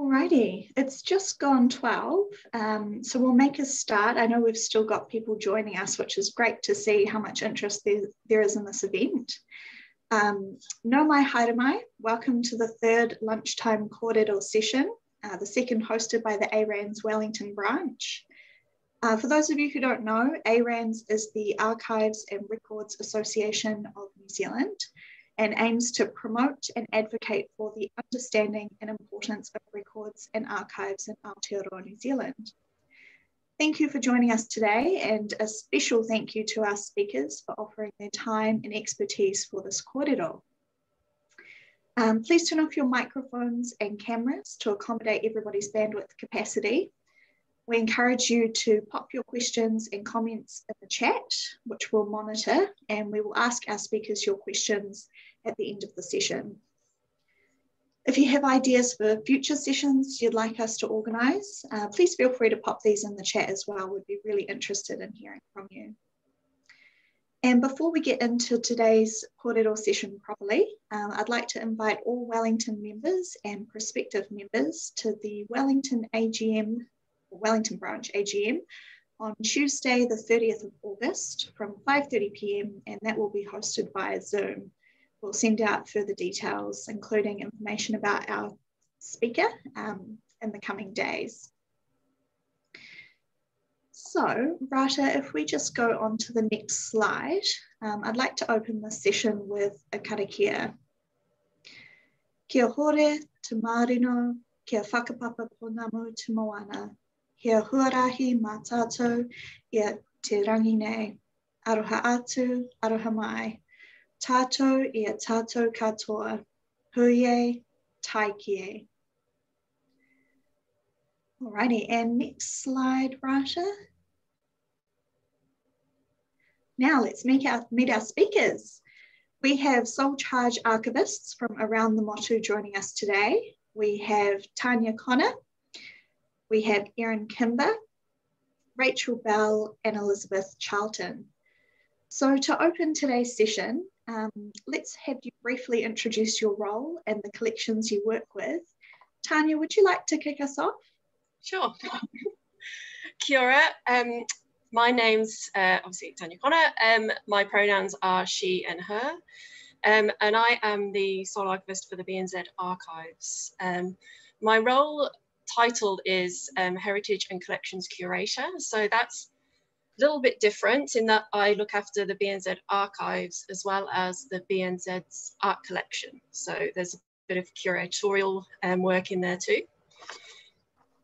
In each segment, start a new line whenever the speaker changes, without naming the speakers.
Alrighty, it's just gone 12, so we'll make a start. I know we've still got people joining us, which is great to see how much interest there is in this event. No mai haere mai, welcome to the third Lunchtime Kōrero session, the second hosted by the ARANZ Wellington branch. For those of you who don't know, ARANZ is the Archives and Records Association of New Zealand, and aims to promote and advocate for the understanding and importance of records and archives in Aotearoa, New Zealand. Thank you for joining us today, and a special thank you to our speakers for offering their time and expertise for this kōrero. Please turn off your microphones and cameras to accommodate everybody's bandwidth capacity. We encourage you to pop your questions and comments in the chat, which we'll monitor, and we will ask our speakers your questions at the end of the session. If you have ideas for future sessions you'd like us to organise, please feel free to pop these in the chat as well. We'd be really interested in hearing from you. And before we get into today's kōrero session properly, I'd like to invite all Wellington members and prospective members to the Wellington AGM, Wellington branch AGM, on Tuesday the 30th of August from 5:30 p.m, and that will be hosted via Zoom. We'll send out further details, including information about our speaker in the coming days. So, Rata, if we just go on to the next slide, I'd like to open this session with a karakia. Kia hore te marino, kia whakapapa ponamu te moana. Kia huarahi mā tātou ia te rangi nei. Aroha atu, aroha mai. Tātou ia tātou katoa. Huie, taikie. Alrighty, and next slide, Rata. Now let's meet our speakers. We have sole charge archivists from around the motu joining us today. We have Tanya Connor. We have Erin Kimber, Rachel Bell, and Elizabeth Charlton. So to open today's session, let's have you briefly introduce your role and the collections you work with. Tanya, would you like to kick us off?
Sure. Kia ora. My name's obviously Tanya Connor. My pronouns are she and her. And I am the sole archivist for the BNZ Archives. My role title is Heritage and Collections Curator. So that's a little bit different in that I look after the BNZ Archives as well as the BNZ's art collection. So there's a bit of curatorial work in there too.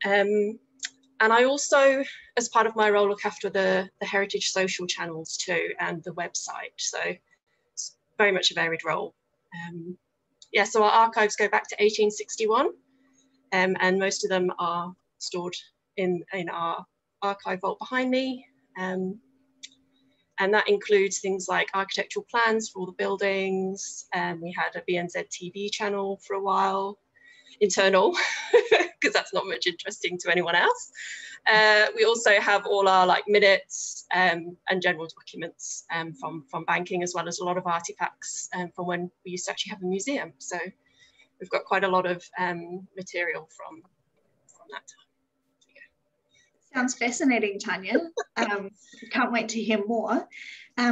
And I also, as part of my role, look after the heritage social channels too and the website. So it's very much a varied role. Yeah, so our archives go back to 1861. And most of them are stored in our archive vault behind me. And that includes things like architectural plans for all the buildings. We had a BNZ TV channel for a while, internal, because that's not much interesting to anyone else. We also have all our minutes and general documents from banking, as well as a lot of artifacts from when we used to actually have a museum. So we've got quite a lot of material from that time.
Sounds fascinating, Tanya. Can't wait to hear more.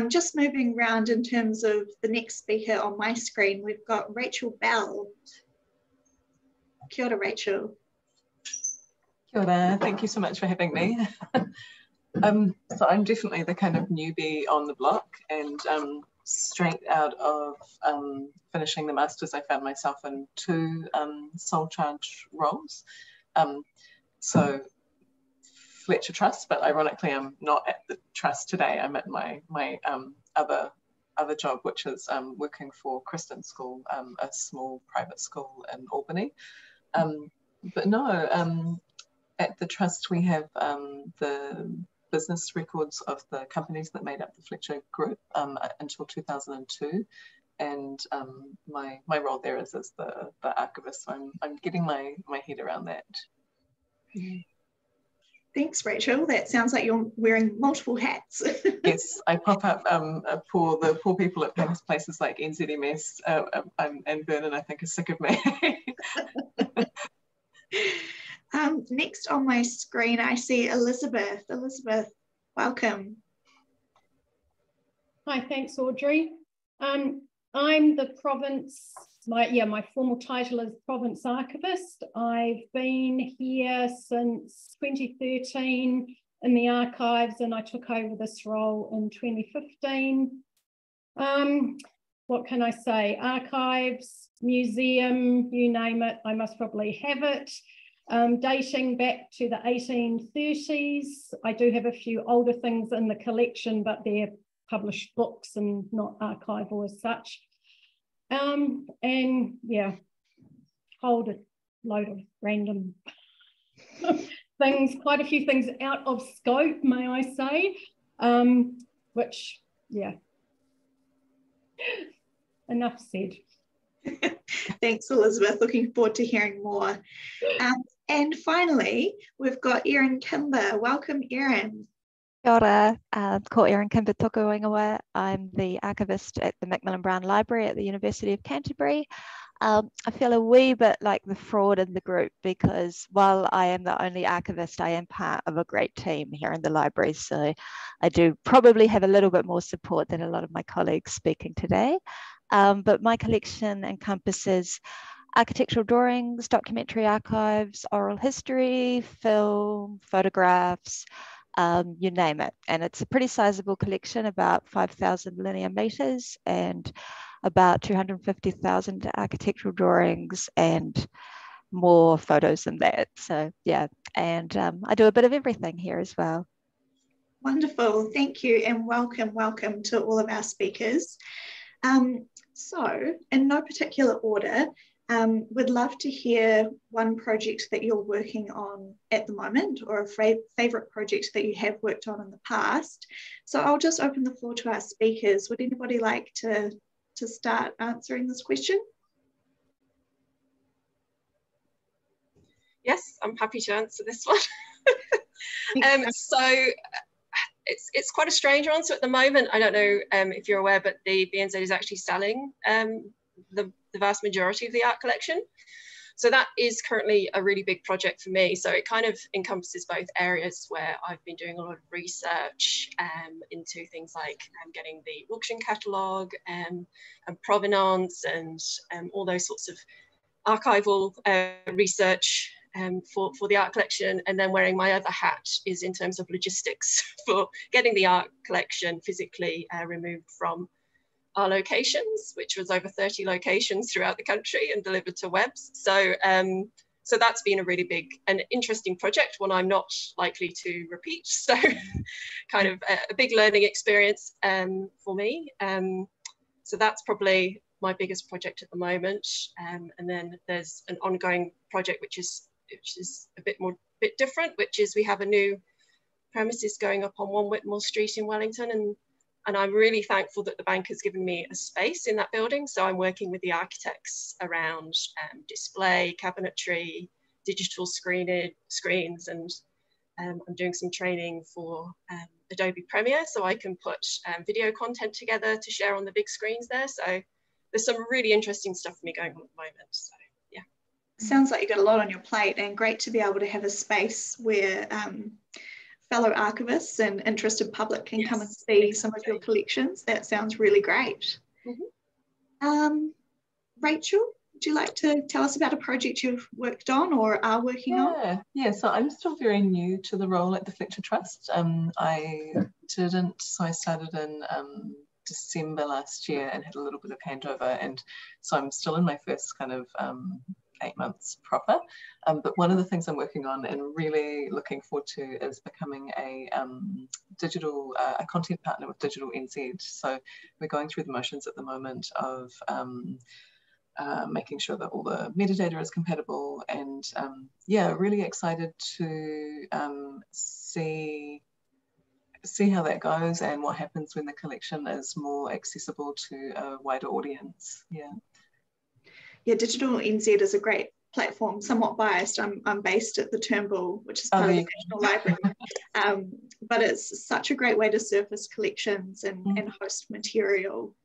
Just moving around in terms of the next speaker on my screen, we've got Rachel Bell. Kia ora, Rachel.
Kia ora, thank you so much for having me. So I'm definitely the kind of newbie on the block, and straight out of finishing the Masters, I found myself in two sole charge roles. So Fletcher Trust, but ironically I'm not at the trust today. I'm at my other job, which is working for Kristen School, a small private school in Albany. But no, at the trust we have the business records of the companies that made up the Fletcher Group until 2002, and my role there is as the archivist. So I'm getting my head around that.
Thanks, Rachel. That sounds like you're wearing multiple hats.
Yes, I pop up for the poor people at places like NZMS and Vernon, I think, are sick of me.
Next on my screen, I see Elizabeth. Elizabeth, welcome.
Hi, thanks, Audrey. I'm the province, my formal title is Province Archivist. I've been here since 2013 in the archives, and I took over this role in 2015. What can I say? Archives, museum, you name it, I must probably have it. Dating back to the 1830s. I do have a few older things in the collection, but they're published books and not archival as such. And yeah, hold a load of random things, quite a few things out of scope, may I say, which, yeah, enough said.
Thanks, Elizabeth. Looking forward to hearing more. And finally, we've got Erin Kimber. Welcome, Erin.
Kia ora, ko Erin Kimber tōku ingoa. I'm the archivist at the Macmillan Brown Library at the University of Canterbury. I feel a wee bit like the fraud in the group because while I am the only archivist, I am part of a great team here in the library. So I do probably have a little bit more support than a lot of my colleagues speaking today. But my collection encompasses architectural drawings, documentary archives, oral history, film, photographs, you name it. And it's a pretty sizable collection, about 5,000 linear meters and about 250,000 architectural drawings and more photos than that. So yeah, and I do a bit of everything here as well.
Wonderful, thank you, and welcome to all of our speakers. So in no particular order, we'd love to hear one project that you're working on at the moment or a favourite project that you have worked on in the past. So I'll just open the floor to our speakers. Would anybody like to start answering this question?
Yes, I'm happy to answer this one. So it's quite a strange answer at the moment. I don't know if you're aware, but the BNZ is actually selling the vast majority of the art collection. So that is currently a really big project for me. So it kind of encompasses both areas where I've been doing a lot of research into things like getting the auction catalogue and provenance and all those sorts of archival research for the art collection. And then wearing my other hat is in terms of logistics for getting the art collection physically removed from our locations, which was over 30 locations throughout the country and delivered to webs. So so that's been a really big and interesting project, one I'm not likely to repeat. So kind of a big learning experience for me. So that's probably my biggest project at the moment. And then there's an ongoing project which is a bit different, which is we have a new premises going up on 1 Whitmore Street in Wellington, and I'm really thankful that the bank has given me a space in that building. So I'm working with the architects around display, cabinetry, digital screens, and I'm doing some training for Adobe Premiere so I can put video content together to share on the big screens there. So there's some really interesting stuff for me going on at the moment. So yeah.
Sounds like you got a lot on your plate, and great to be able to have a space where fellow archivists and interested public can come and see some of your collections. That sounds really great. Mm-hmm. Rachel, would you like to tell us about a project you've worked on or are working on?
Yeah, so I'm still very new to the role at the Fletcher Trust. I started in December last year and had a little bit of handover, and so I'm still in my first kind of 8 months proper, but one of the things I'm working on and really looking forward to is becoming a digital content partner with Digital NZ. So we're going through the motions at the moment of making sure that all the metadata is compatible, and yeah, really excited to see how that goes and what happens when the collection is more accessible to a wider audience.
Yeah, Digital NZ is a great platform, somewhat biased. I'm based at the Turnbull, which is part of the National Library, but it's such a great way to surface collections and host material.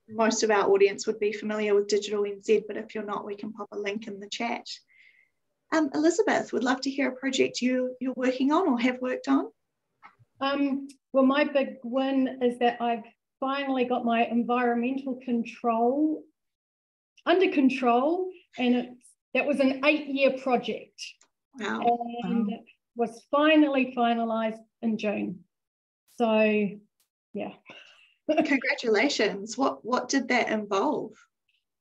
Most of our audience would be familiar with Digital NZ, but if you're not, we can pop a link in the chat. Elizabeth, would love to hear a project you're working on or have worked on.
Well, my big win is that I've finally got my environmental control under control, and that was an 8-year project.
Wow.
And it was finally finalised in June. So, yeah.
Congratulations. What did that involve?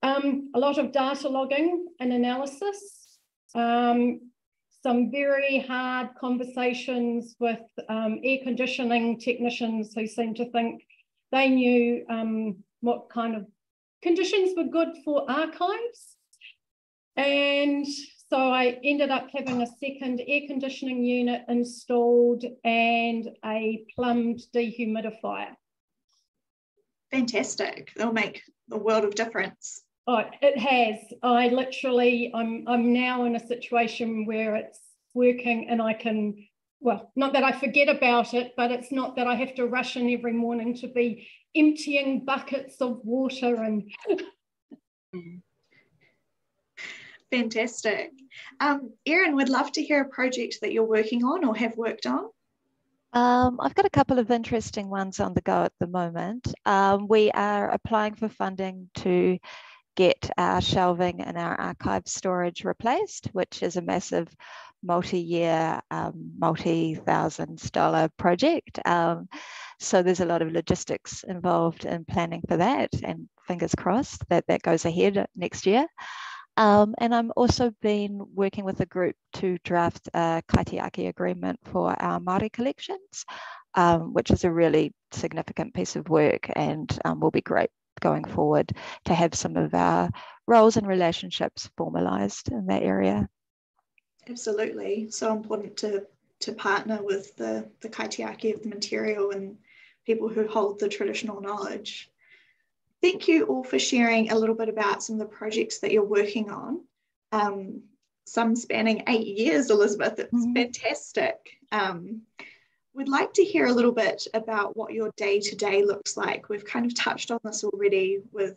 A lot of data logging and analysis, some very hard conversations with air conditioning technicians who seemed to think they knew what kind of conditions were good for archives. And so I ended up having a second air conditioning unit installed and a plumbed dehumidifier.
Fantastic. They'll make a world of difference.
Oh, it has. I'm now in a situation where it's working and I can, well, not that I forget about it, but it's not that I have to rush in every morning to be emptying buckets of water and...
Fantastic. Erin, would love to hear a project that you're working on or have worked on.
I've got a couple of interesting ones on the go at the moment. We are applying for funding to get our shelving and our archive storage replaced, which is a massive multi-year, multi-thousands-dollar project. So there's a lot of logistics involved in planning for that, and fingers crossed that that goes ahead next year. And I'm also been working with a group to draft a kaitiaki agreement for our Māori collections, which is a really significant piece of work, and will be great going forward to have some of our roles and relationships formalised in that area.
Absolutely. So important to partner with the kaitiaki of the material and people who hold the traditional knowledge. Thank you all for sharing a little bit about some of the projects that you're working on. Some spanning 8 years, Elizabeth. It's fantastic. We'd like to hear a little bit about what your day-to-day looks like. We've kind of touched on this already with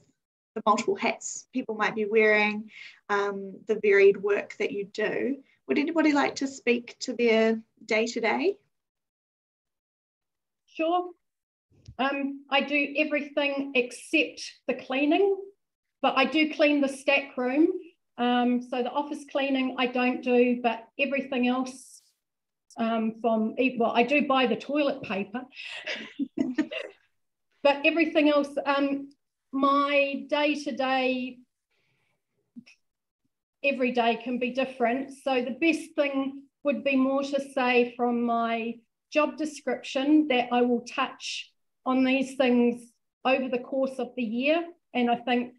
the multiple hats people might be wearing, the varied work that you do. Would anybody like to speak to their day-to-day?
Sure. I do everything except the cleaning, but I do clean the stack room. So the office cleaning I don't do, but everything else well, I do buy the toilet paper, but everything else, my day-to-day, every day can be different. So the best thing would be more to say from my job description that I will touch on these things over the course of the year. And I think,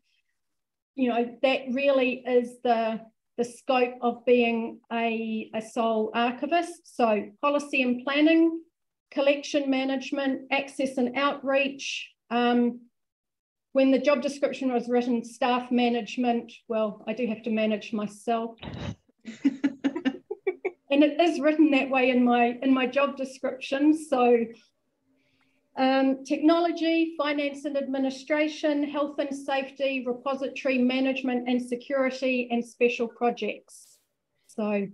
you know, that really is the scope of being a Soul Archivist. So policy and planning, collection management, access and outreach. When the job description was written, staff management, well, I do have to manage myself. And it is written that way in my job description. So technology, finance and administration, health and safety, repository management and security, and special projects. So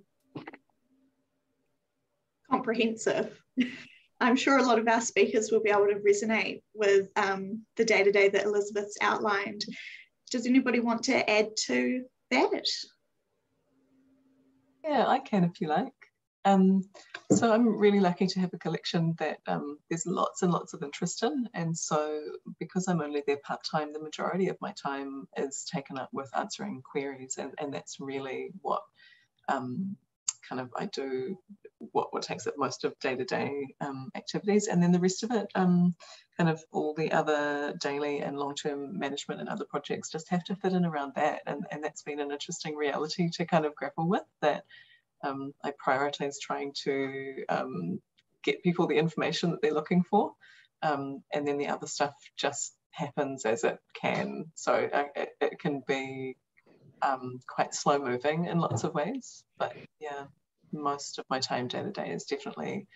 comprehensive. I'm sure a lot of our speakers will be able to resonate with the day-to-day that Elizabeth's outlined. Does anybody want to add to that?
Yeah, I can if you like. So I'm really lucky to have a collection that there's lots and lots of interest in, and so because I'm only there part-time, the majority of my time is taken up with answering queries, and that's really what kind of I do, what takes up most of day-to-day activities, and then the rest of it, kind of all the other daily and long-term management and other projects just have to fit in around that, and that's been an interesting reality to kind of grapple with, that I prioritize trying to get people the information that they're looking for, and then the other stuff just happens as it can. So it can be quite slow moving in lots of ways, but yeah, most of my time day to day is definitely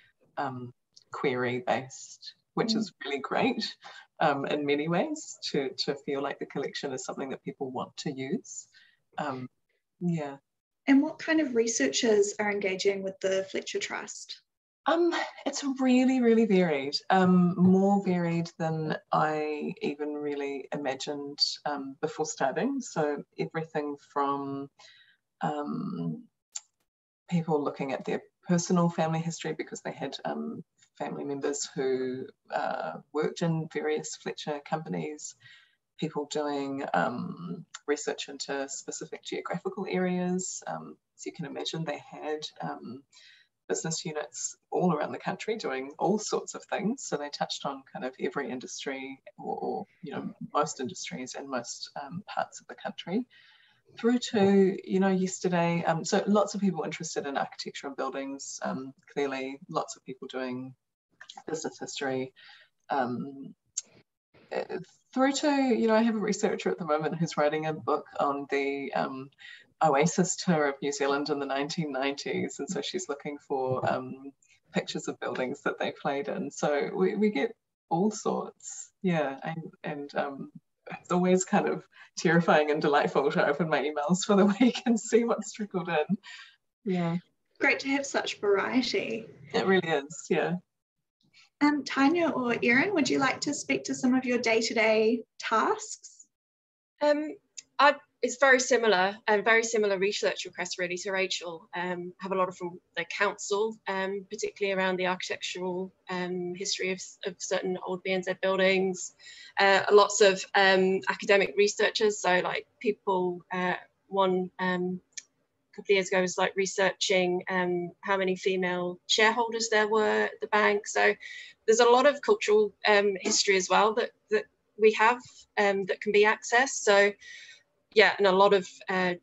query based, which is really great in many ways, to feel like the collection is something that people want to use. Yeah.
And what kind of researchers are engaging with the Fletcher Trust?
It's really, really varied, more varied than I even really imagined before starting. So everything from people looking at their personal family history because they had family members who worked in various Fletcher companies, people doing research into specific geographical areas. As you can imagine, they had business units all around the country doing all sorts of things. So they touched on kind of every industry or you know, most industries and most parts of the country. Through to, you know, yesterday, so lots of people interested in architecture and buildings, clearly lots of people doing business history. Through to, you know, I have a researcher at the moment who's writing a book on the Oasis tour of New Zealand in the 1990s, and so she's looking for pictures of buildings that they played in. So we get all sorts, yeah, and it's always kind of terrifying and delightful to open my emails for the week and see what's trickled in. Yeah.
Great to have such variety.
It really is, yeah.
Tanya or Erin, would you like to speak to some of your day-to-day tasks?
It's very similar and very similar research requests really to Rachel. Have a lot of from the council, particularly around the architectural history of certain old BNZ buildings. Lots of academic researchers, so like people, one couple of years ago was like researching how many female shareholders there were at the bank. So there's a lot of cultural history as well that we have that can be accessed. So yeah, and a lot of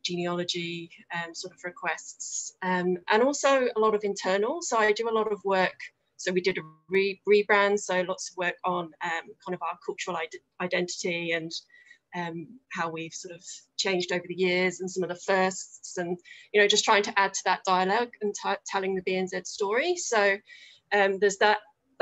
genealogy sort of requests, and also a lot of internal. So I do a lot of work. So we did a rebrand, so lots of work on kind of our cultural identity and how we've sort of changed over the years and some of the firsts, and you know, just trying to add to that dialogue and telling the BNZ story. So there's that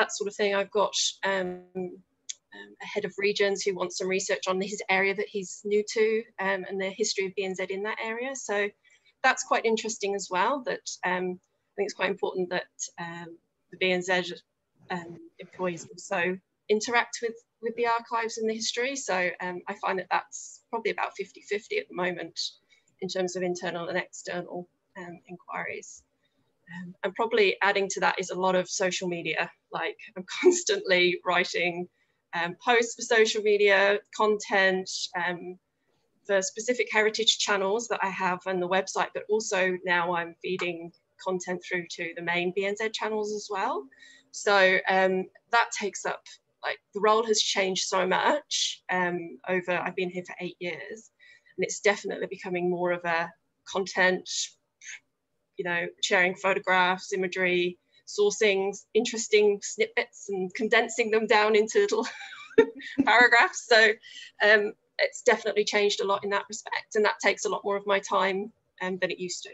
sort of thing. I've got a head of regions who wants some research on his area that he's new to, and the history of BNZ in that area. So that's quite interesting as well. That I think it's quite important that the BNZ employees also interact with the archives and the history. So I find that that's probably about 50-50 at the moment in terms of internal and external inquiries. And probably adding to that is a lot of social media. Like I'm constantly writing posts for social media, content for specific heritage channels that I have on the website, but also now I'm feeding content through to the main BNZ channels as well. So that takes up, like the role has changed so much over, I've been here for 8 years, and it's definitely becoming more of a content, you know, sharing photographs, imagery, sourcing interesting snippets and condensing them down into little paragraphs. So it's definitely changed a lot in that respect, and that takes a lot more of my time than it used to.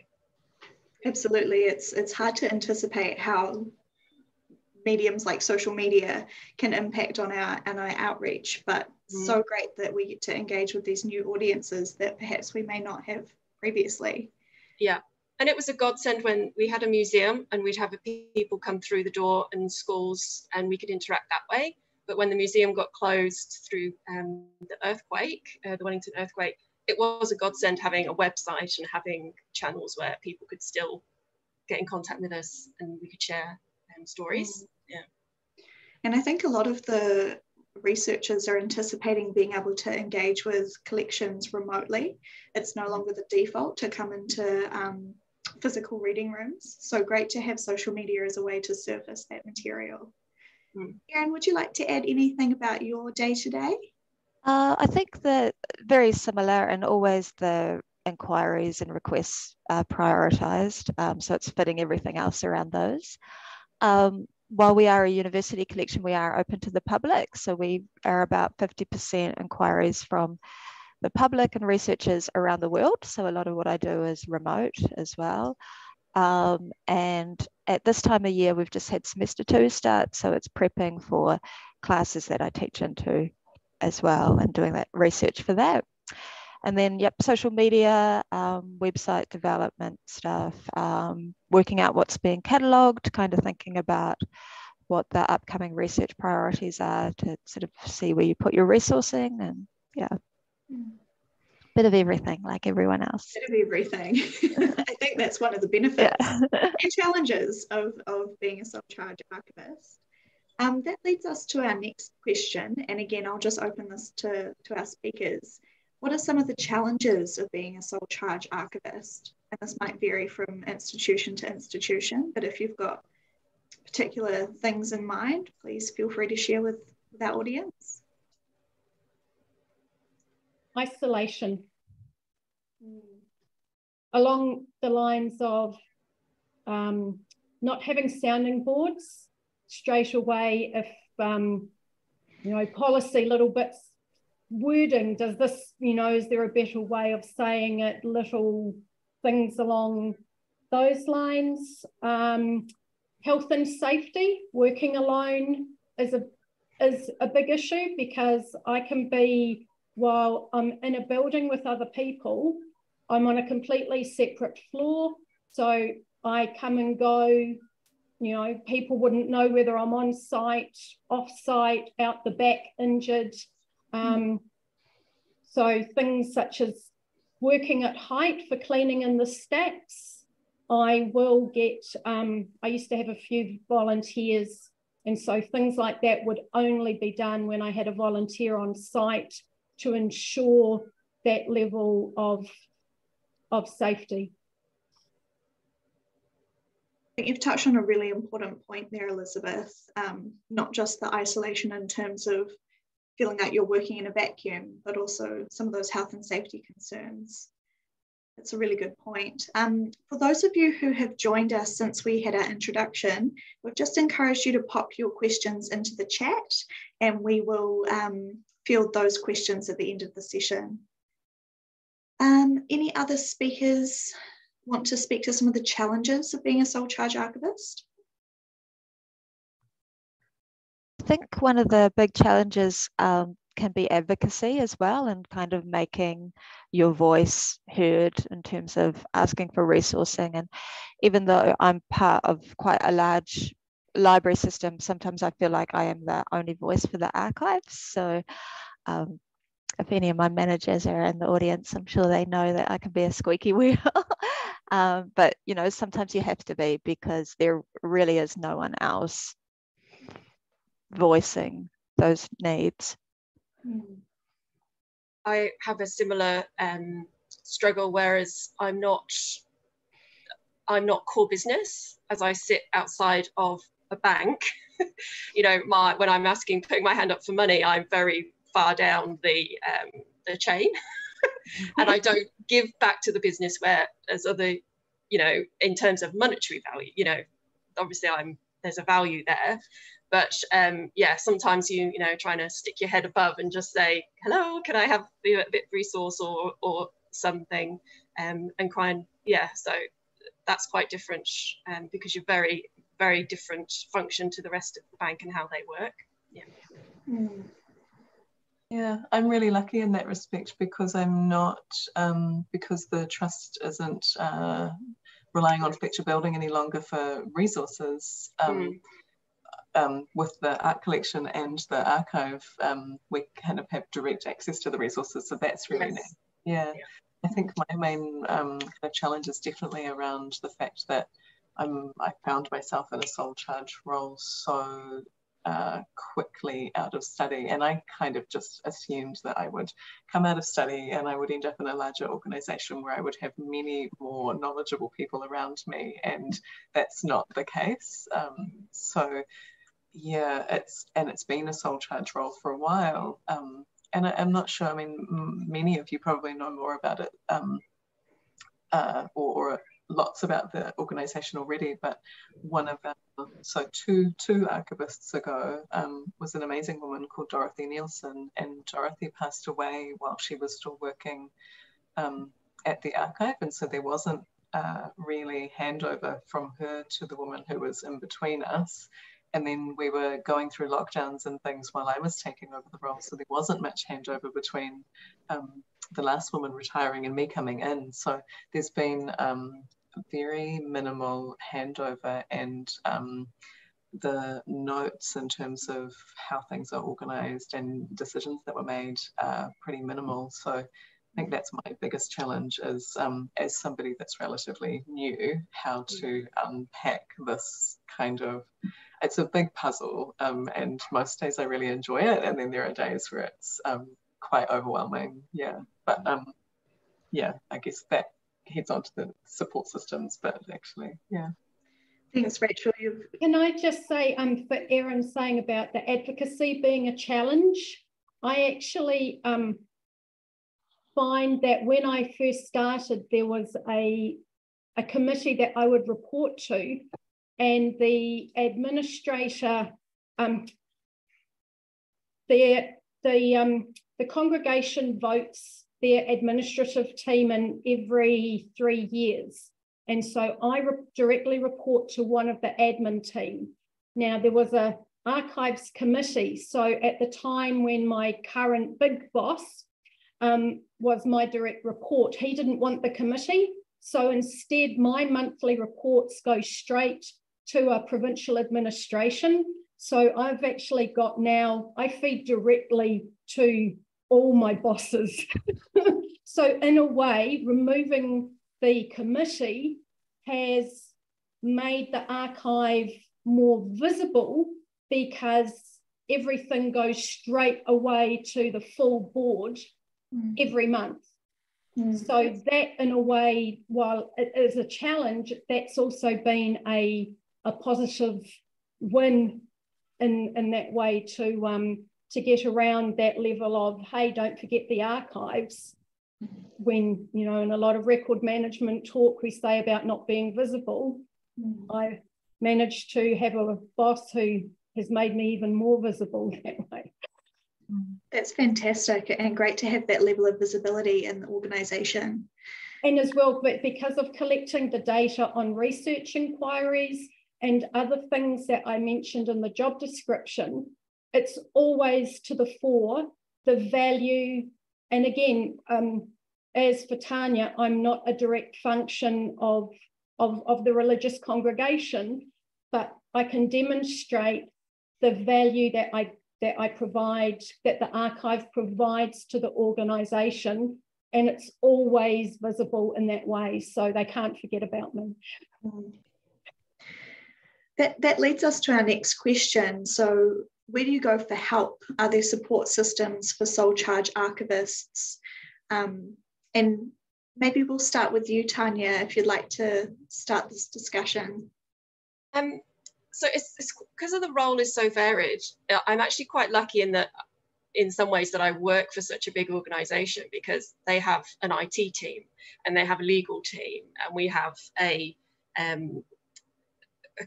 Absolutely, it's hard to anticipate how mediums like social media can impact on our outreach, but so great that we get to engage with these new audiences that perhaps we may not have previously.
Yeah. And it was a godsend when we had a museum and we'd have people come through the door in schools and we could interact that way. But when the museum got closed through the earthquake, the Wellington earthquake, it was a godsend having a website and having channels where people could still get in contact with us and we could share stories. Yeah.
And I think a lot of the researchers are anticipating being able to engage with collections remotely. It's no longer the default to come into physical reading rooms. So great to have social media as a way to surface that material. Erin, would you like to add anything about your day-to-day?
I think that very similar, and always the inquiries and requests are prioritised. So it's fitting everything else around those. While we are a university collection, we are open to the public. So we are about 50% inquiries from the public and researchers around the world. So a lot of what I do is remote as well. And at this time of year, we've just had semester 2 start. So it's prepping for classes that I teach into as well and doing that research for that. And then, yep, social media, website development stuff, working out what's being catalogued, kind of thinking about what the upcoming research priorities are to sort of see where you put your resourcing, and yeah, bit of everything like everyone else.
Bit of everything. I think that's one of the benefits and challenges of being a sole charge archivist. That leads us to our next question. And again, I'll just open this to our speakers. What are some of the challenges of being a sole charge archivist? And this might vary from institution to institution, but if you've got particular things in mind, please feel free to share with our audience.
Isolation. Along the lines of not having sounding boards straight away. If you know, policy little bits, wording, does this, you know, is there a better way of saying it, little things along those lines. Health and safety, working alone is a big issue, because I can be, while I'm in a building with other people, I'm on a completely separate floor. So I come and go, you know, people wouldn't know whether I'm on site, off site, out the back, injured. So things such as working at height for cleaning in the stacks, I will get, I used to have a few volunteers, and so things like that would only be done when I had a volunteer on site to ensure that level of safety.
I think you've touched on a really important point there, Elizabeth, not just the isolation in terms of feeling like you're working in a vacuum, but also some of those health and safety concerns. That's a really good point. For those of you who have joined us since we had our introduction, we've just encouraged you to pop your questions into the chat, and we will field those questions at the end of the session. Any other speakers want to speak to some of the challenges of being a sole charge archivist?
I think one of the big challenges can be advocacy as well, and kind of making your voice heard in terms of asking for resourcing. And even though I'm part of quite a large library system, sometimes I feel like I am the only voice for the archives. So if any of my managers are in the audience, I'm sure they know that I can be a squeaky wheel. But, you know, sometimes you have to be, because there really is no one else voicing those needs.
I have a similar struggle, whereas I'm not core business, as I sit outside of a bank. You know, when I'm putting my hand up for money, I'm very far down the chain, and I don't give back to the business, whereas other, you know, in terms of monetary value, you know, obviously there's a value there. But yeah, sometimes you know, trying to stick your head above and just say, hello, can I have a bit of resource or something, and yeah, so that's quite different, because you're very, very different function to the rest of the bank and how they work. Yeah.
Yeah, I'm really lucky in that respect, because I'm not, because the trust isn't relying on Fletcher Building any longer for resources. With the art collection and the archive, we kind of have direct access to the resources, so that's really nice. Yeah. I think my main kind of challenge is definitely around the fact that I found myself in a sole charge role so quickly out of study, and I kind of just assumed that I would come out of study and I would end up in a larger organisation where I would have many more knowledgeable people around me, and that's not the case. So yeah, it's been a sole charge role for a while, and I'm not sure, I mean, many of you probably know more about it, or lots about the organisation already, but one of two archivists ago was an amazing woman called Dorothy Nielsen, and Dorothy passed away while she was still working at the archive, and so there wasn't really handover from her to the woman who was in between us. and then we were going through lockdowns and things while I was taking over the role, so there wasn't much handover between the last woman retiring and me coming in. So there's been very minimal handover, and the notes in terms of how things are organised and decisions that were made are pretty minimal. So I think that's my biggest challenge is, as somebody that's relatively new, how to unpack this kind of, it's a big puzzle, and most days I really enjoy it, and then there are days where it's quite overwhelming, yeah. But yeah, I guess that heads on to the support systems, but actually, yeah.
Thanks, Rachel.
Can I just say, for Erin saying about the advocacy being a challenge, I actually find that when I first started, there was a committee that I would report to, and the administrator, the congregation votes their administrative team in every 3 years. And so I directly report to one of the admin team. Now, there was a archives committee. So at the time when my current big boss was my direct report, he didn't want the committee. So instead, my monthly reports go straight to a provincial administration. So I've actually got now, I feed directly to all my bosses. So in a way, removing the committee has made the archive more visible because everything goes straight away to the full board every month. So that, in a way, while it is a challenge, that's also been a positive win in that way to get around that level of, hey, don't forget the archives. When, you know, in a lot of record management talk we say about not being visible, I managed to have a boss who has made me even more visible that way.
That's fantastic, and great to have that level of visibility in the organisation.
And as well, but because of collecting the data on research inquiries and other things that I mentioned in the job description, it's always to the fore, the value. And again, as for Tanya, I'm not a direct function of the religious congregation, but I can demonstrate the value that I provide, that the archive provides to the organisation, and it's always visible in that way, so they can't forget about me.
That leads us to our next question. So where do you go for help? Are there support systems for sole charge archivists? And maybe we'll start with you, Tanya, if you'd like to start this discussion.
So it's because of the role is so varied. I'm actually quite lucky in some ways that I work for such a big organisation, because they have an IT team and they have a legal team, and we have a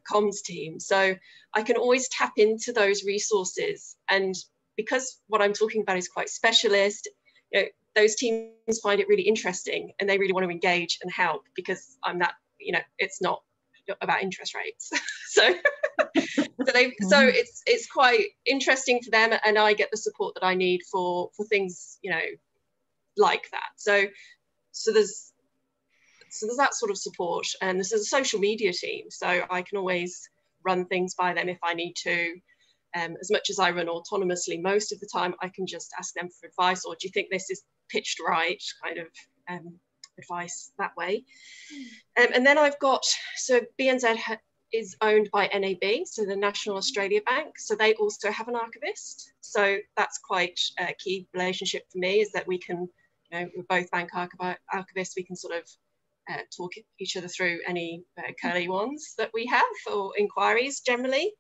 comms team. So I can always tap into those resources. And because what I'm talking about is quite specialist, you know, those teams find it really interesting and they really want to engage and help, because I'm that, you know, it's not about interest rates. so it's quite interesting for them, and I get the support that I need for things, you know, like that. So there's that sort of support, and this is a social media team, so I can always run things by them if I need to. As much as I run autonomously, most of the time I can just ask them for advice, or do you think this is pitched right, kind of advice that way. And then I've got, so BNZ is owned by NAB, so the National Australia Bank, so they also have an archivist. So that's quite a key relationship for me, is that we can, you know, we're both bank archivists, we can sort of talk each other through any curly ones that we have, or inquiries generally.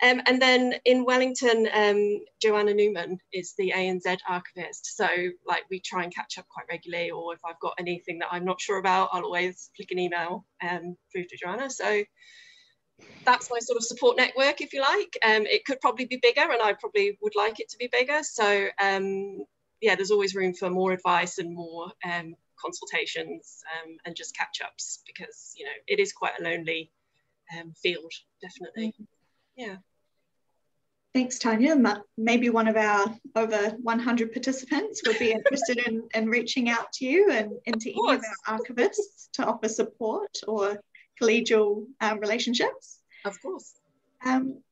And then in Wellington, Joanna Newman is the ANZ archivist. So like we try and catch up quite regularly, or if I've got anything that I'm not sure about, I'll always flick an email through to Joanna. So that's my sort of support network, if you like. It could probably be bigger, and I probably would like it to be bigger. So yeah, there's always room for more advice and more consultations and just catch-ups, because, you know, it is quite a lonely field, definitely. Yeah.
Thanks, Tanya. Maybe one of our over 100 participants would be interested in reaching out to you and to any of our archivists to offer support or collegial relationships.
Of course.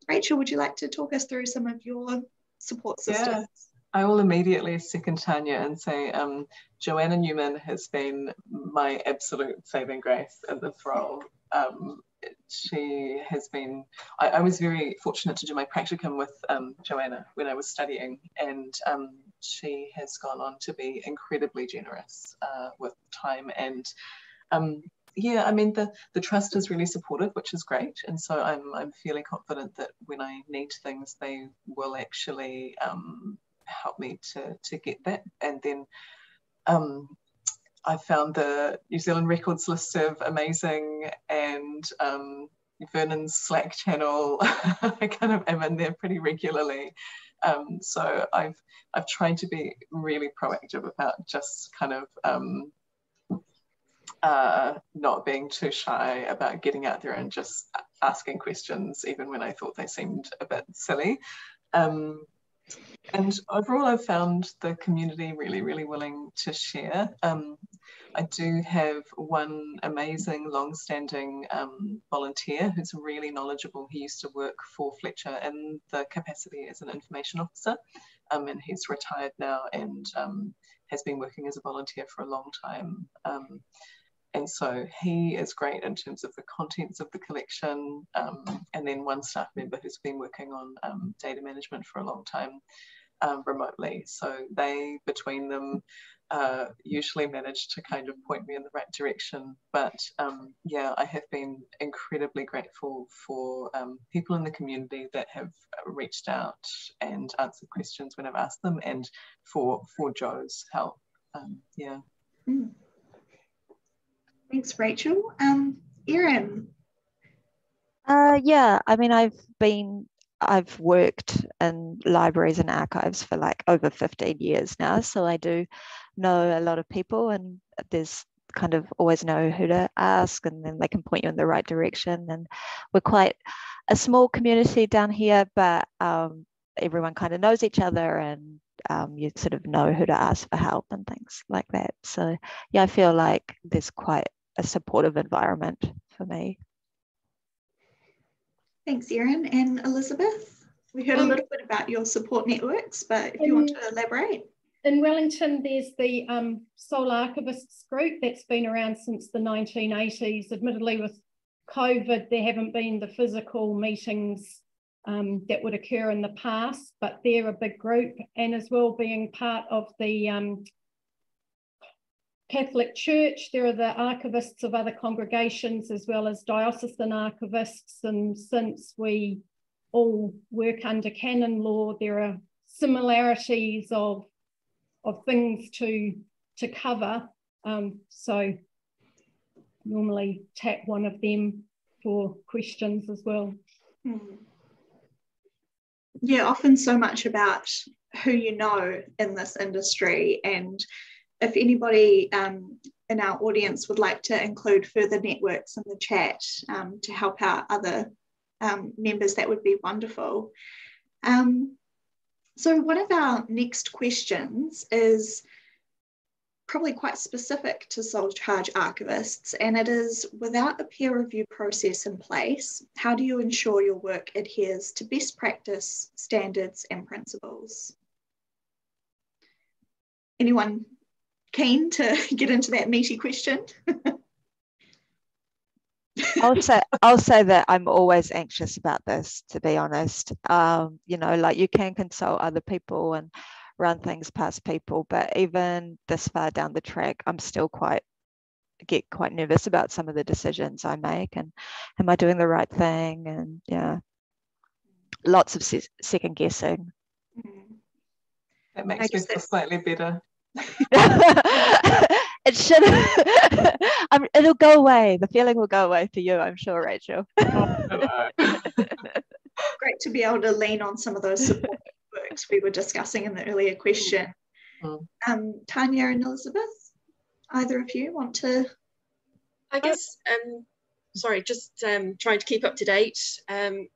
Rachel, would you like to talk us through some of your support systems?
Yeah, I will immediately second Tanya and say Joanna Newman has been my absolute saving grace in this role. She has been, I was very fortunate to do my practicum with Joanna when I was studying, and she has gone on to be incredibly generous with time. And yeah, I mean, the trust is really supportive, which is great. And so I'm fairly confident that when I need things, they will actually help me to get that. And then I found the New Zealand Records listserv amazing, and Vernon's Slack channel. I kind of am in there pretty regularly. So I've tried to be really proactive about just kind of not being too shy about getting out there and just asking questions, even when I thought they seemed a bit silly. And overall, I've found the community really, really willing to share. I do have one amazing, long-standing volunteer who's really knowledgeable. He used to work for Fletcher in the capacity as an information officer, and he's retired now and has been working as a volunteer for a long time. And so he is great in terms of the contents of the collection. And then one staff member who's been working on data management for a long time remotely. So they, between them, usually manage to kind of point me in the right direction. But yeah, I have been incredibly grateful for people in the community that have reached out and answered questions when I've asked them, and for Jo's help. Yeah.
Mm. Thanks, Rachel. Erin.
Yeah, I mean, I've worked in libraries and archives for like over 15 years now, so I do know a lot of people, and there's kind of always know who to ask, and then they can point you in the right direction. And we're quite a small community down here, but everyone kind of knows each other, and you sort of know who to ask for help and things like that. So yeah, I feel like there's quite a supportive environment for me.
Thanks, Erin. And Elizabeth, we heard a little bit about your support networks, but if you want to elaborate.
In Wellington, there's the Soul Archivists Group that's been around since the 1980s. Admittedly, with COVID, there haven't been the physical meetings that would occur in the past, but they're a big group. And as well, being part of the Catholic Church, there are the archivists of other congregations as well as diocesan archivists, and since we all work under canon law, there are similarities of things to cover. So normally tap one of them for questions as well.
Yeah, often so much about who you know in this industry, and if anybody in our audience would like to include further networks in the chat to help out other members, that would be wonderful. So one of our next questions is probably quite specific to sole charge archivists, and it is, without a peer review process in place, how do you ensure your work adheres to best practice, standards and principles? Anyone keen to get into that meaty question?
I'll say that I'm always anxious about this, to be honest. You know, like, you can consult other people and run things past people, but even this far down the track, I'm still get quite nervous about some of the decisions I make, and am I doing the right thing? And yeah, lots of second guessing.
That makes me feel slightly better.
It should. It'll go away. The feeling will go away for you, I'm sure, Rachel.
Great to be able to lean on some of those support networks we were discussing in the earlier question. Tanya and Elizabeth, either of you want to?
I guess just trying to keep up to date,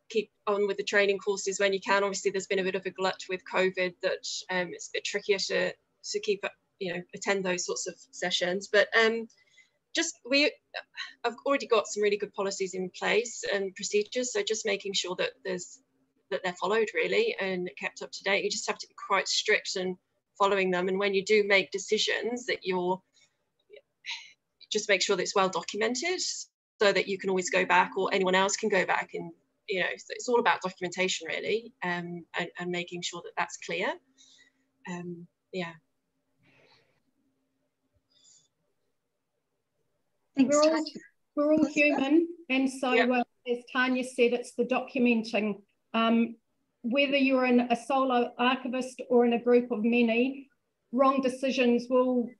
keep on with the training courses when you can. Obviously, there's been a bit of a glut with COVID that it's a bit trickier to keep up, attend those sorts of sessions. But I've already got some really good policies in place and procedures, so just making sure that they're followed really and kept up to date. You just have to be quite strict and following them, and when you do make decisions, that you're just make sure that it's well documented, so that you can always go back, or anyone else can go back, and it's all about documentation really, and making sure that that's clear. Yeah.
Thanks,
we're all human, and so
yep.
As Tanya said, it's the documenting. Whether you're in a solo archivist or in a group of many, wrong decisions will,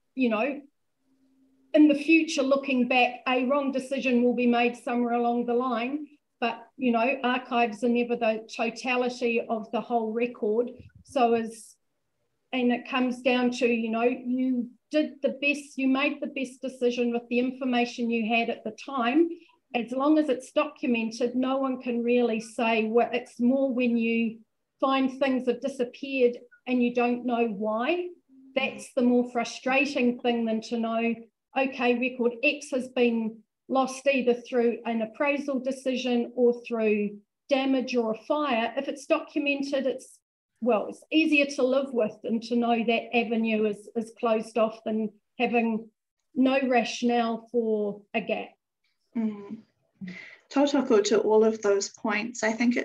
in the future, looking back, a wrong decision will be made somewhere along the line. But, archives are never the totality of the whole record. And it comes down to, you did the best, you made the best decision with the information you had at the time. As long as it's documented, no one can really say, well, it's more when you find things have disappeared and you don't know why. That's the more frustrating thing than to know, okay, record X has been lost either through an appraisal decision or through damage or a fire. If it's documented, it's easier to live with, and to know that avenue is closed off than having no rationale for a gap.
Tautoko to all of those points. I think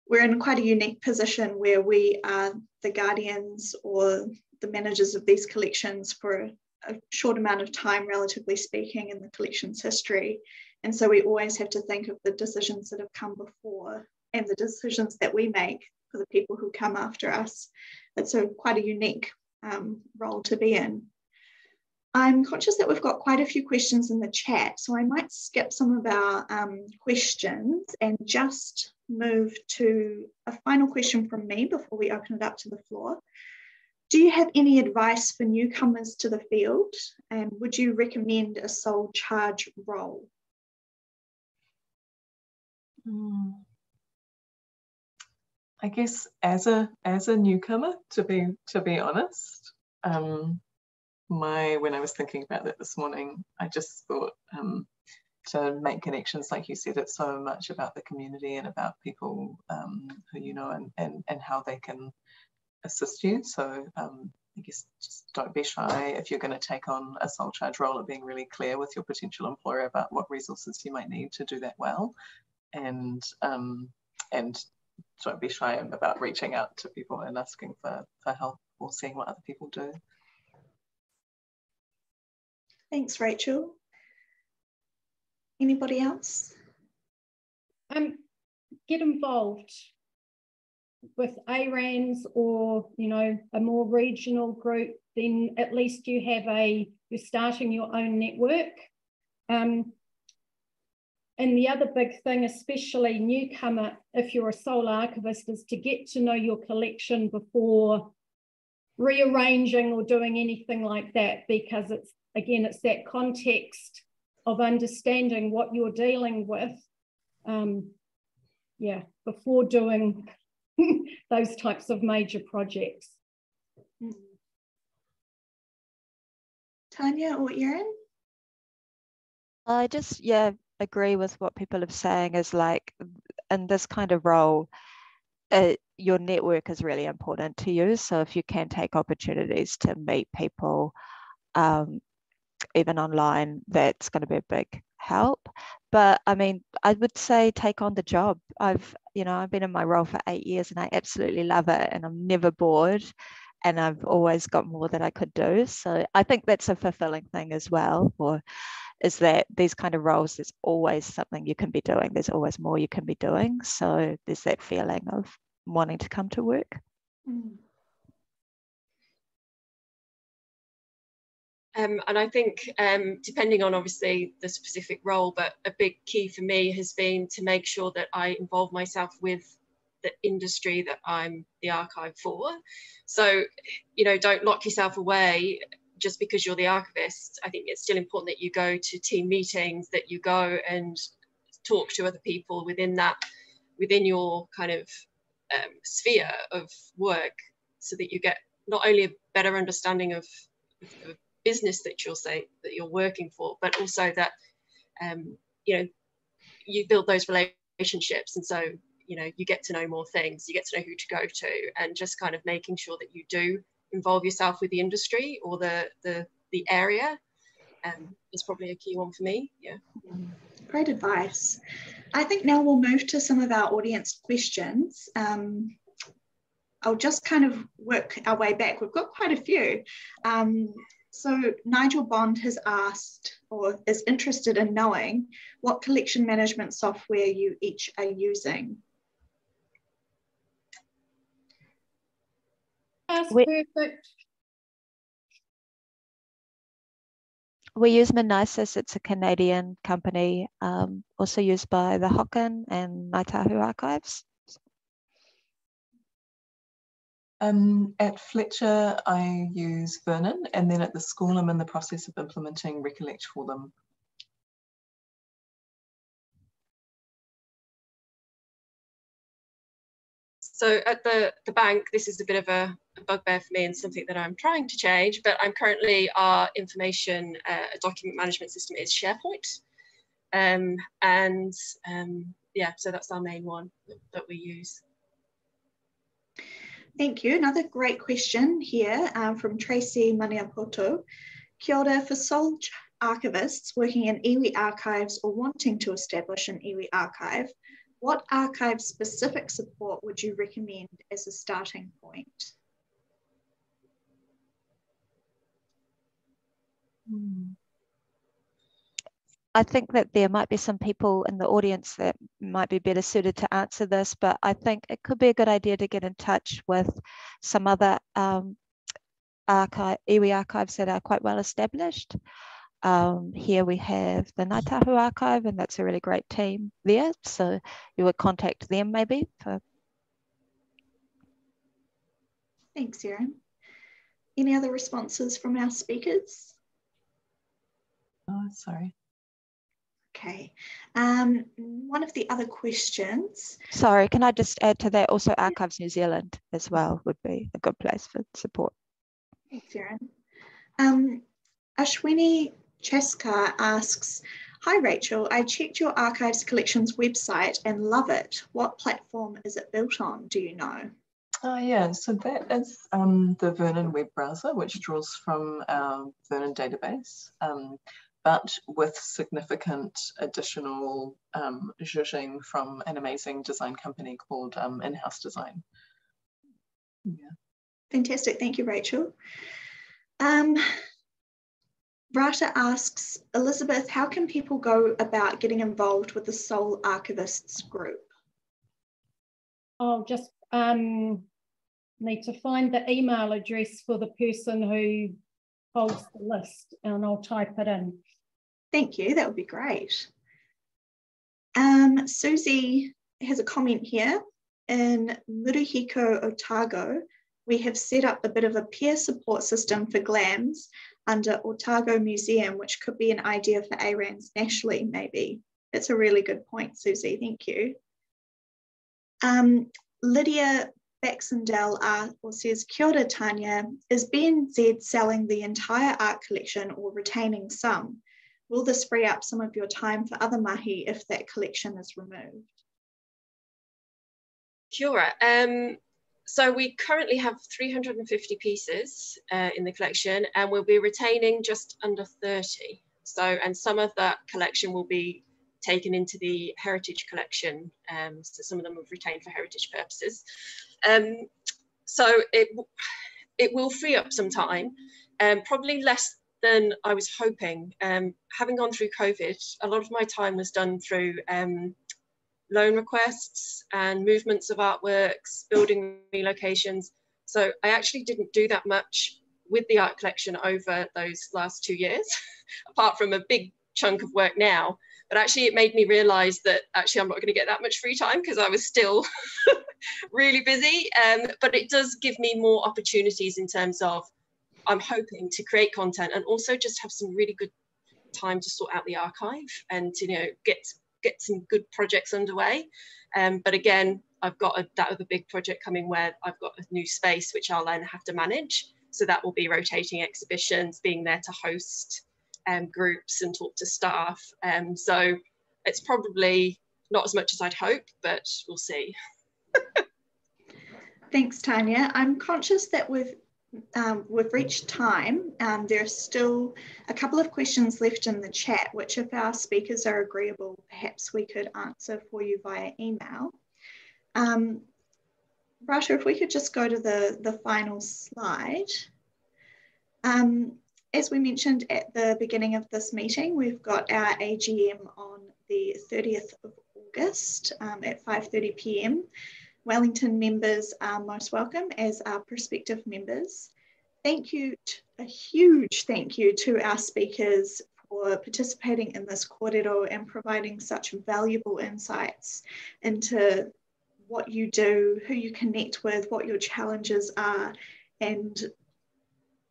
we're in quite a unique position where we are the guardians or the managers of these collections for a short amount of time, relatively speaking, in the collection's history. And so we always have to think of the decisions that have come before and the decisions that we make for the people who come after us. It's quite a unique role to be in. I'm conscious that we've got quite a few questions in the chat, so I might skip some of our questions and just move to a final question from me before we open it up to the floor. Do you have any advice for newcomers to the field, and would you recommend a sole charge role?
I guess as a newcomer, to be honest, when I was thinking about that this morning, I just thought to make connections, like you said, it's so much about the community and about people who you know and how they can assist you. So I guess just don't be shy if you're going to take on a sole charge role, of being really clear with your potential employer about what resources you might need to do that well, and don't be shy about reaching out to people and asking for help or seeing what other people do.
Thanks, Rachel. Anybody else?
Get involved with ARANs or, a more regional group. Then at least you're starting your own network. And the other big thing, especially newcomer, if you're a sole archivist, is to get to know your collection before rearranging or doing anything like that, because it's that context of understanding what you're dealing with, before doing those types of major projects.
Tanya or Erin?
I just, agree with what people are saying, is like, in this kind of role, your network is really important to you. So if you can take opportunities to meet people, even online, that's going to be a big help. But I mean, I would say take on the job. I've been in my role for 8 years and I absolutely love it, and I'm never bored, and I've always got more that I could do. So I think that's a fulfilling thing as well, is that these kind of roles, there's always something you can be doing. There's always more you can be doing. So there's that feeling of wanting to come to work.
And I think depending on obviously the specific role, but a big key for me has been to make sure that I involve myself with the industry that I'm the archive for. So, don't lock yourself away just because you're the archivist, I think it's still important that you go to team meetings, that you go and talk to other people within your kind of sphere of work, so that you get not only a better understanding of the business that you're working for, but also that you know, you build those relationships, and so you know, you get to know more things, you get to know who to go to, and just kind of making sure that you do involve yourself with the industry or the area is probably a key one for me. Yeah.
Great advice. I think now we'll move to some of our audience questions. I'll just kind of work our way back. We've got quite a few. So Nigel Bond has asked, or is interested in knowing, what collection management software you each are using.
That's perfect.
We use Menisis. It's a Canadian company, also used by the Hocken and Ngāi Tahu Archives.
At Fletcher, I use Vernon, and then at the school, I'm in the process of implementing Recollect for them.
So at the bank, this is a bit of a bugbear for me and something that I'm trying to change, but I'm currently, our information document management system is SharePoint. Yeah, so that's our main one that we use.
Thank you. Another great question here from Tracy Maniapoto. Kia ora, for Soul archivists working in iwi archives or wanting to establish an iwi archive, what archive-specific support would you recommend as a starting point?
I think that there might be some people in the audience that might be better suited to answer this, but I think it could be a good idea to get in touch with some other iwi archives that are quite well established. Here we have the Ngāi Tahu Archive, and that's a really great team there. So you would contact them maybe.
Thanks, Erin. Any other responses from our speakers?
Oh, sorry.
Okay. One of the other questions.
Sorry, can I just add to that? Also, Archives New Zealand as well would be a good place for support.
Thanks, Erin. Ashwini Cheska asks, hi Rachel, I checked your archives collections website and love it. What platform is it built on? Do you know?
Yeah, so that is the Vernon web browser, which draws from our Vernon database, but with significant additional zhuzhing from an amazing design company called In-House Design. Yeah.
Fantastic, thank you, Rachel. Rata asks, Elizabeth, how can people go about getting involved with the Soul Archivists Group?
I'll just need to find the email address for the person who holds the list, and I'll type it in.
Thank you, that would be great. Susie has a comment here. In Murihiko, Otago, we have set up a bit of a peer support system for GLAMs under Otago Museum, which could be an idea for ARANs nationally, maybe. That's a really good point, Susie, thank you. Lydia Baxendale says, Kia ora, Tanya, is BNZ selling the entire art collection or retaining some? Will this free up some of your time for other mahi if that collection is removed?
Kia ora. So we currently have 350 pieces in the collection, and we'll be retaining just under 30. So, and some of that collection will be taken into the heritage collection. So some of them we've retained for heritage purposes. So it will free up some time, probably less than I was hoping. Having gone through COVID, a lot of my time was done through loan requests and movements of artworks, building relocations. So I actually didn't do that much with the art collection over those last 2 years, apart from a big chunk of work now. But actually it made me realize that actually I'm not going to get that much free time because I was still really busy. But it does give me more opportunities in terms of I'm hoping to create content and also just have some really good time to sort out the archive and to, you know, get some good projects underway. But again, I've got that other big project coming where I've got a new space which I'll then have to manage. So that will be rotating exhibitions, being there to host groups and talk to staff. So it's probably not as much as I'd hope, but we'll see.
Thanks, Tanya. I'm conscious that we've reached time. There are still a couple of questions left in the chat, which if our speakers are agreeable, perhaps we could answer for you via email. Rasha, if we could just go to the final slide. As we mentioned at the beginning of this meeting, we've got our AGM on the 30th of August at 5:30 p.m. Wellington members are most welcome, as are prospective members. Thank you, a huge thank you to our speakers for participating in this Kōrero and providing such valuable insights into what you do, who you connect with, what your challenges are, and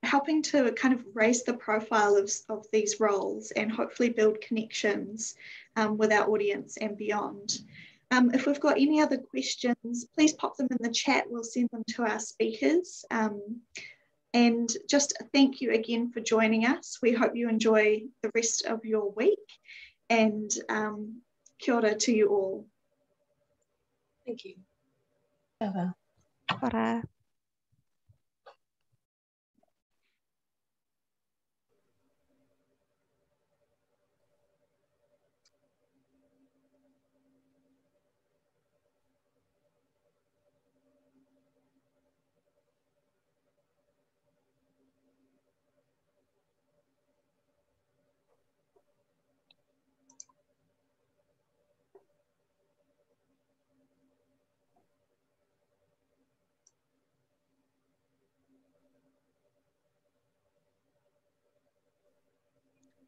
helping to kind of raise the profile of these roles and hopefully build connections with our audience and beyond. If we've got any other questions, please pop them in the chat. We'll send them to our speakers. And just thank you again for joining us. We hope you enjoy the rest of your week, and kia ora to you all.
Thank you.
Kia
ora.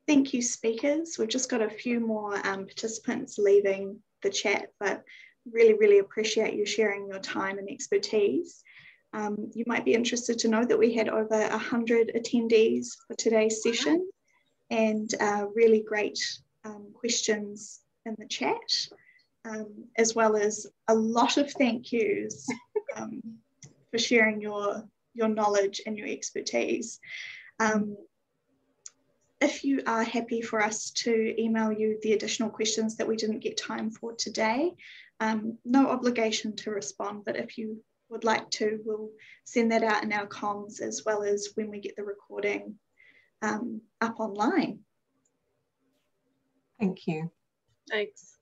Thank you, speakers. We've just got a few more participants leaving the chat, but really, really appreciate you sharing your time and expertise. You might be interested to know that we had over 100 attendees for today's session, and really great questions in the chat, as well as a lot of thank yous for sharing your knowledge and your expertise. If you are happy for us to email you the additional questions that we didn't get time for today, no obligation to respond, but if you would like to, we'll send that out in our comms, as well as when we get the recording up online.
Thank you.
Thanks.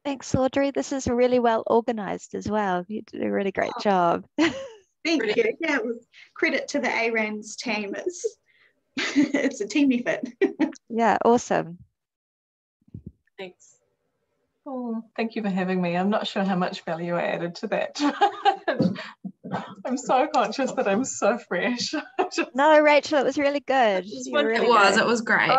Thanks, Audrey. This is really well organised as well. You did a really great job.
Thank you. Yeah, it was credit to the ARANS team. It's a team effort.
Yeah, awesome.
Thanks.
Oh, thank you for having me. I'm not sure how much value I added to that. I'm so conscious that I'm so fresh.
No, Rachel, it was really good.
It was great.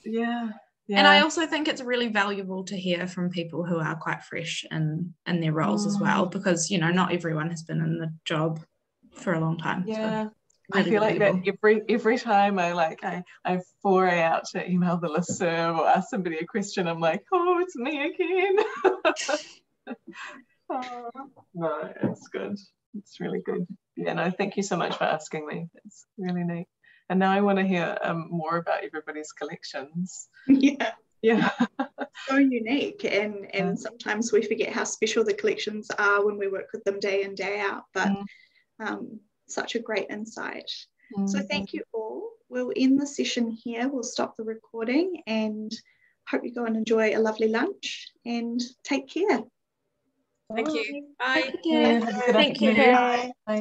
Yeah.
And I also think it's really valuable to hear from people who are quite fresh in their roles as well, because, you know, not everyone has been in the job for a long time.
Yeah.
So really
I feel
valuable.
like that every time I foray out to email the listserv or ask somebody a question, I'm like, oh, it's me again. Oh, no, it's good. It's really good. Yeah, no, thank you so much for asking me. It's really neat. And now I want to hear more about everybody's collections.
Yeah.
Yeah.
So unique, and sometimes we forget how special the collections are when we work with them day in, day out. But such a great insight. So thank you all. We'll end the session here. We'll stop the recording and hope you go and enjoy a lovely lunch, and take care.
Thank you. Bye.
Thank you.
Have a good
Thank you.
afternoon. Bye.